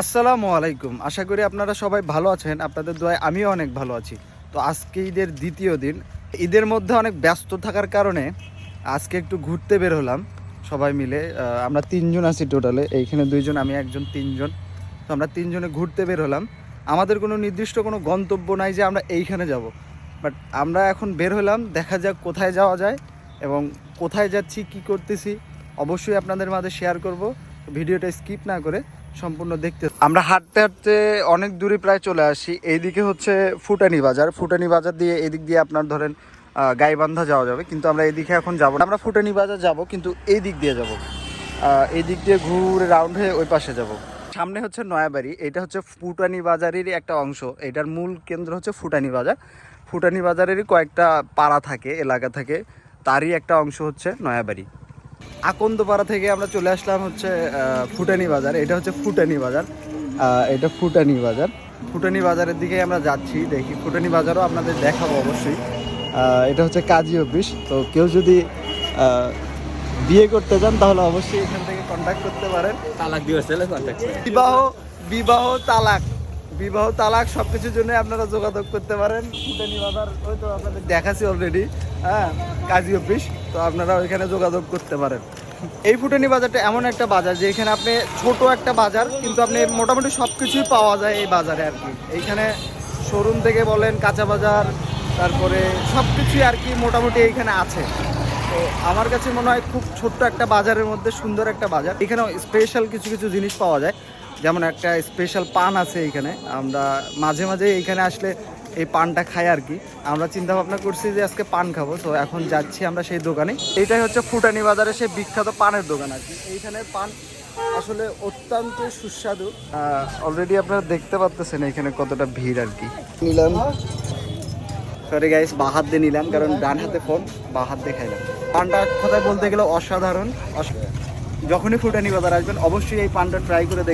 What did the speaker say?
আসসালামু আলাইকুম। আশা করি আপনারা সবাই ভালো আছেন। আপনাদের দোয়ায় আমিও অনেক ভালো আছি। তো আজকে ঈদের দ্বিতীয় দিন। ঈদের মধ্যে অনেক ব্যস্ত থাকার কারণে আজকে একটু ঘুরতে বের হলাম সবাই মিলে। আমরা ৩ জন আছি টোটালে। এইখানে ২ জন, আমি একজন, ৩ জন। তো আমরা ৩ জনে ঘুরতে বের হলাম। আমাদের কোনো নির্দিষ্ট কোনো গন্তব্য নাই যে আমরা এইখানে যাব। বাট আমরা এখন বের হলাম, দেখা যাক কোথায় যাওয়া যায় এবং কোথায় যাচ্ছি, কি করতেছি অবশ্যই আপনাদের মাঝে শেয়ার করব। ভিডিওটা স্কিপ না করে সম্পূর্ণ দেখতে। আমরা হাঁটতে হাঁটতে অনেক দূরে প্রায় চলে আসি। এইদিকে হচ্ছে ফুটানি বাজার। ফুটানি বাজার দিয়ে এদিক দিয়ে আপনার ধরেন গাইবান্ধা যাওয়া যাবে, কিন্তু আমরা এদিকে এখন যাব না। আমরা ফুটানি বাজার যাব, কিন্তু এই দিক দিয়ে যাব। এই দিক দিয়ে ঘুরে রাউন্ড হয়ে ওই পাশে যাব। সামনে হচ্ছে নয়াবাড়ি। এটা হচ্ছে ফুটানি বাজারেরই একটা অংশ। এটার মূল কেন্দ্র হচ্ছে ফুটানি বাজার। ফুটানি বাজারেরই কয়েকটা পাড়া থাকে, এলাকা থাকে, তারই একটা অংশ হচ্ছে নয়াবাড়ি। আকন্দপাড়া থেকে আমরা চলে আসলাম হচ্ছে ফুটানি বাজার। এটা হচ্ছে ফুটানি বাজার। এটা ফুটানি বাজার। ফুটানি বাজারের দিকে আমরা যাচ্ছি, দেখি ফুটানি বাজারও আপনাদের দেখাবো অবশ্যই। এটা হচ্ছে কাজী অফিস। তো কেউ যদি বিয়ে করতে চান তাহলে অবশ্যই এখান থেকে কন্ট্যাক্ট করতে পারেন। তালাক দিবস হলে কন্ট্যাক্ট করেন। বিবাহ বিবাহ তালাক বিবাহ তালাক সব কিছুর জন্য আপনারা যোগাযোগ করতে পারেন। ফুটানি বাজার ওই তো আপনাদের দেখাচ্ছি অলরেডি, হ্যাঁ, কাজী অফিস। তো আপনারা ওইখানে যোগাযোগ করতে পারেন। এই ফুটানি বাজারটা এমন একটা বাজার যে এখানে আপনি ছোট একটা বাজার, কিন্তু আপনি মোটামুটি সব কিছুই পাওয়া যায় এই বাজারে আর কি। এইখানে শোরুম থেকে বলেন, কাঁচা বাজার, তারপরে সব কিছুই আর কি মোটামুটি এইখানে আছে। তো আমার কাছে মনে হয় খুব ছোট্ট একটা বাজারের মধ্যে সুন্দর একটা বাজার। এখানেও স্পেশাল কিছু কিছু জিনিস পাওয়া যায়, যেমন একটা স্পেশাল পান আছে এইখানে। আমরা মাঝে মাঝে এইখানে আসলে এই পানটা খাই আর কি। আমরা চিন্তা ভাবনা করছি যে আজকে পান খাবো, তো এখন যাচ্ছি আমরা সেই দোকানে। এইটাই হচ্ছে ফুটানি বাজারে সেই বিখ্যাত পানের দোকান আর কি। এইখানের পান আসলে অত্যন্ত সুস্বাদু। অলরেডি আপনারা দেখতে পাচ্ছেন এখানে কতটা ভিড় আর কি। নিলাম, সরি গাইস, বাঁ হাত দিয়ে নিলাম কারণ ডান হাতে ফোন, বাঁ হাত দিয়ে খাইলাম। পানটা কথায় বলতে গেলে অসাধারণ। যখনই ফুটানি বাজার আসবেন অবশ্যই এই পানটা ট্রাই করে দেখবেন।